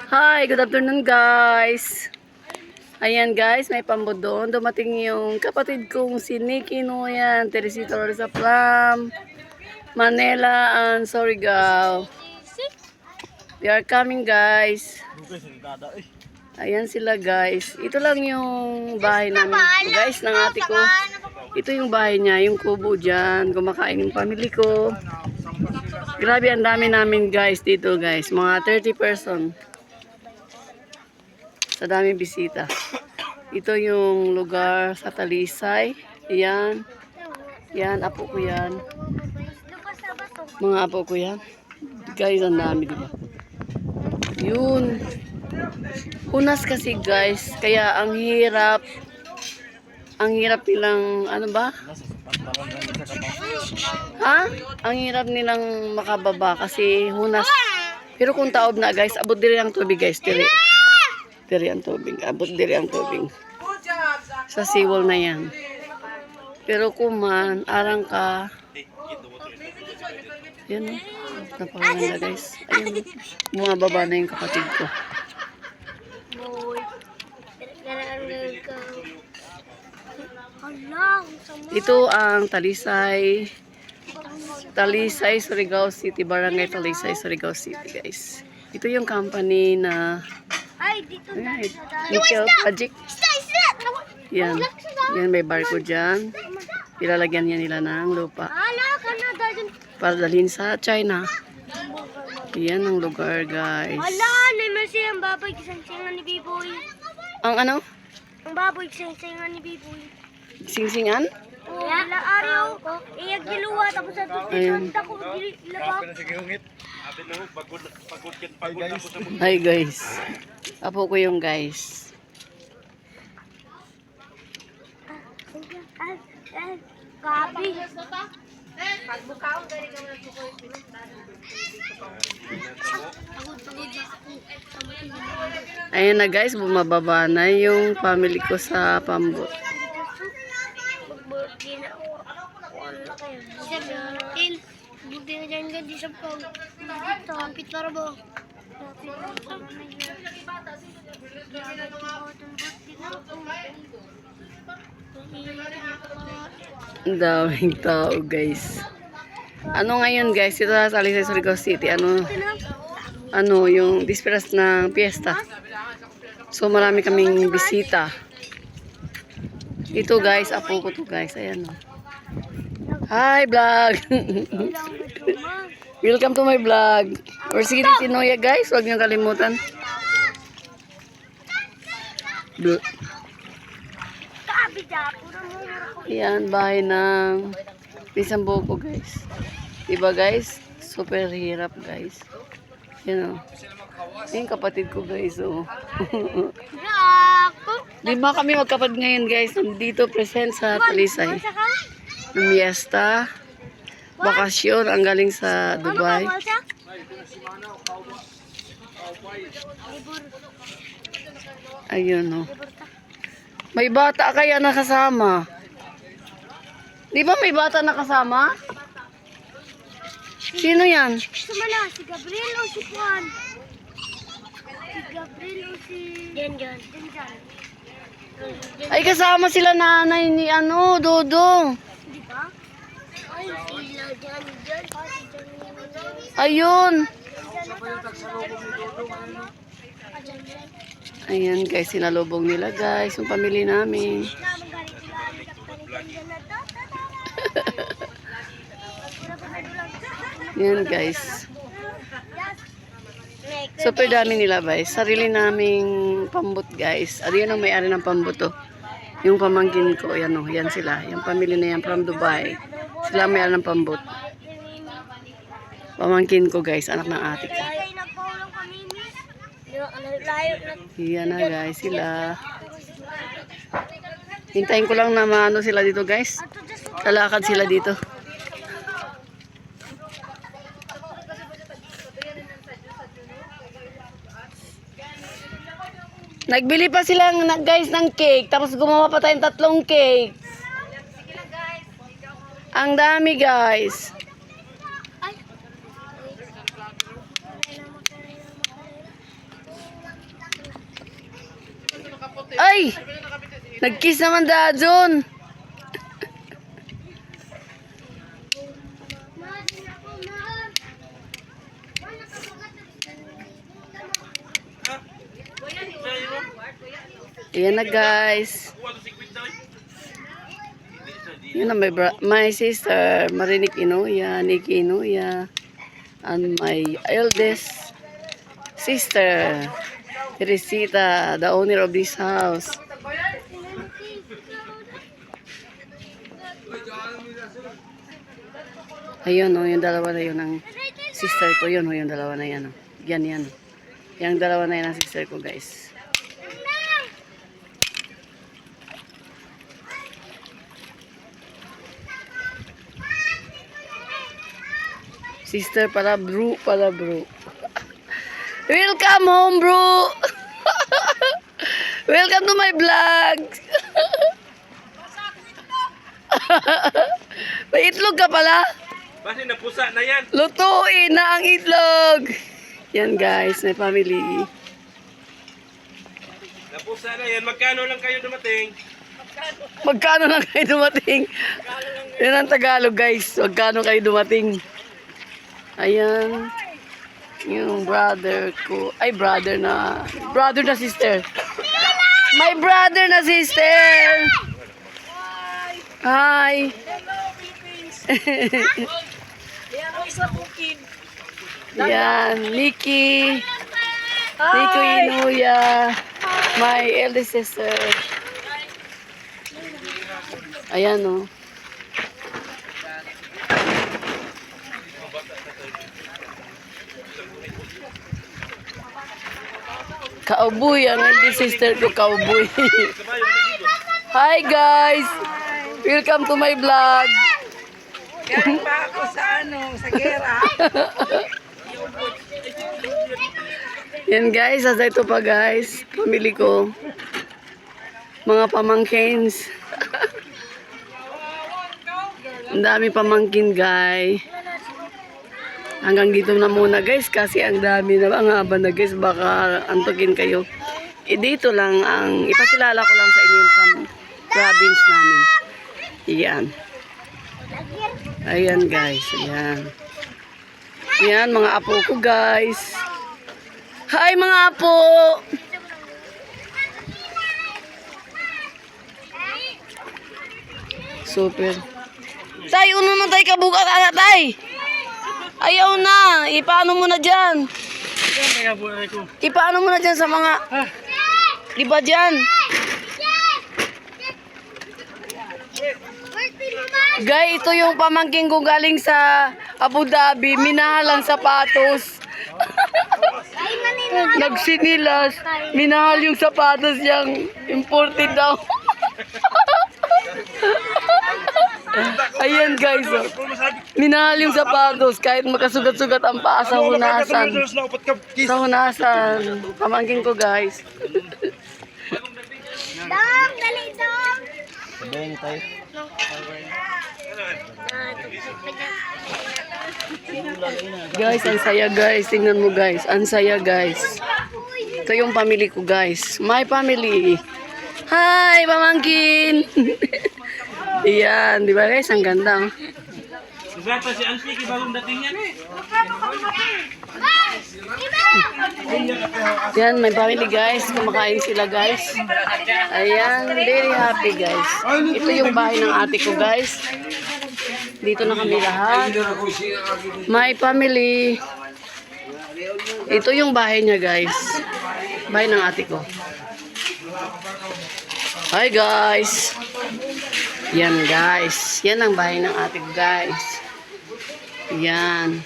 Hi, good afternoon guys. Ayan guys, may pambudon. Dumating yung kapatid kong si Nikki Noyan, Teresita Larissa Plam, Manila and Surigao. They are coming guys. Ayan sila guys. Ito lang yung bahay namin guys, ng ate ko. Ito yung bahay niya, yung kubo dyan. Kumakain yung family ko. Grabe, ang dami namin guys dito guys. Mga 30 person. Sa daming bisita. Ito yung lugar sa Talisay. Yan. Yan, apo ko yan. Mga apo ko yan. Guys, ang dami diba? Yun. Hunas kasi guys. Kaya ang hirap. Ang hirap nilang, ano ba? Ha? Ang hirap nilang makababa kasi hunas. Pero kung taob na guys, abot diri ang tubig guys. Diri ang tubig. Abot diri ang tubig. Sa seawall na yan. Pero kuman, arang ka. Yan o. Napakaganda guys. Ayun o. Mga baba na yung kapatid ko. Ito ang Talisay. Talisay, Surigao City. Barangay Talisay, Surigao City guys. Ito yung company na Nickel Magic. Yan. Yan, may barko dyan. Ilalagyan niya nila ng lupa para dalhin sa China. Yan ang lugar guys. Ala, naman siyang baboy kisang-singan ni Biboy. Ang ano? Ang baboy kisang-singan ni Biboy. Singsingan? Oo, wala araw. Iyag giluwa, tapos sa tutin, ko gilaba. Hi guys. Apo ko yung guys. Kapi. Ayan na guys, bumababa na yung family ko sa pambot. Buti na dyan ka, di sa pag. Kapit para ba? Ang daming tao guys. Ano ngayon guys, ito sa Talisay, Surigao City. Ano yung disperas ng piyesta. So marami kaming bisita. Ito guys, apo ko to guys. Ayan o. Hi vlog. Welcome to my vlog. Or sige Tinoya guys, huwag niyong kalimutan. Yan, bahay ng pisang buko guys. Diba guys? Super hirap guys. Yan o. Yung kapatid ko guys o. Diba kami magkapatid ngayon guys. Nandito present sa Talisay. Miesta. Bakasyon. Ang galing sa Dubai. Ayun o. May bata kaya nakasama. Di ba may bata nakasama? Sino yan? Sumala, si Gabriel o si Juan? Si Gabriel o si... Diyan. Ay kasama sila nanay ni ano, Dodo. Di ba? Ay, sila dyan. Ayun. Ayan guys, sinalubong nila guys, yung pamilya namin. Yan guys. Super dami nila guys. Sarili naming pambot guys. Yun ang may-ari ng pambot to. Yung pamangkin ko, yan o, yan sila. Yung pamilya na yan from Dubai. Sila may-ari ng pambot. Pamangkin ko guys, anak ng ate ko. Yan na guys, sila. Hintayin ko lang na maano sila dito guys. Lalakad sila dito. Nagbili pa sila guys ng cake. Tapos gumawa pa tayong 3 cake. Ang dami guys. Ay! Nag-kiss naman Dajon. Ayan na guys. Yun na my sister, Marinik Inuya, Nikki Inuya, and my eldest sister, Teresita, the owner of this house. Ayun, oh, yung dalawa na yun ang sister ko. Yun, oh, yung dalawa na yan. Oh. Yan, yan. Yung dalawa na yan ang sister ko, guys. Sister pala, bro, pala, bro. Welcome home, bro. Welcome to my vlog. May itlog ka pala? Basta napusa na yan. Lutuin na ang itlog. Yan guys, may family. Napusa na yan. Magkano lang kayo dumating? Magkano lang kayo dumating? Yan ang Tagalog guys. Magkano kayo dumating? Ayan. Yung brother ko. Ay, brother na sister. My brother na sister. Hi. Yan, Nikki. Nikki Inuya. My eldest sister. Ayan o. Kauboy, ang eldest sister ko, kauboy. Hi guys! Welcome to my vlog. Galing pa ako sa gera. Yan guys, asa ito pa guys. Pamili ko. Mga pamangkins. Ang dami pamangkin guys. Hanggang dito na muna guys kasi ang dami na ang haba na guys. Baka antukin kayo. Dito lang ang ipakilala ko lang sa inyo yung province namin. Yan. Ayan guys. Ayan. Yan mga apo ko guys. Hi mga apo! Super. Tay, uno na tayo kabukat ala tay. Ayaw na. Ipaano mo na dyan? Ipaano mo na dyan sa mga... Di ba dyan? Guys, ito yung pamangking ko galing sa Abu Dhabi. Minahalang sapatos. Nagsinilas. Minahal yung sapatos niyang imported daw. Ayan guys, oh. Minahal yung sapatos kahit makasugat-sugat ang paa sa hunasan. Sa hunasan. Pamangkin ko guys. Dam, dali dam. Sabayan niyo tayo. Guys, ang saya guys. Tingnan mo guys. Ang saya guys. Ito yung family ko guys. My family. Hi, pamangkin. Iyan, di ba guys? Ang ganda. Sugata si Anpiki bagong dating yan. Yan, may family guys. Kumakain sila guys. Ayan, very happy guys. Ito yung bahay ng ate ko guys. Dito na kami lahat. My family. Ito yung bahay niya guys. Bahay ng ate ko. Hi guys. Yan guys. Yan ang bahay ng ate ko guys. Yan.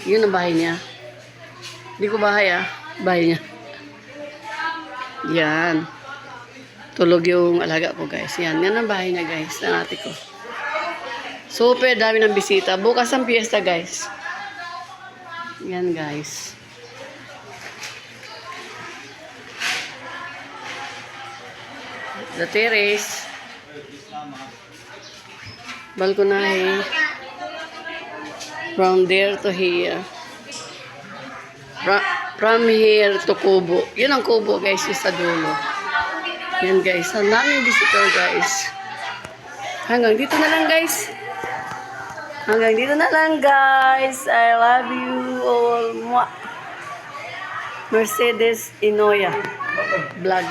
Yun ang bahay niya. Hindi ko bahay bahay niya. Yan. Tulog yung alaga ko guys. Yan. Yan ang bahay niya guys. Ng ate ko. Super dami ng bisita. Bukas ang piyesta guys. Yan guys. The terrace. Balkonahe. From there to here. From here to Kubo. Yun ang Kubo guys, yung sa dulo. Yan guys, ang daming visitor guys. Hanggang dito na lang guys. Hanggang dito na lang guys. I love you all. Mwah. Mercedes Inoya Vlog.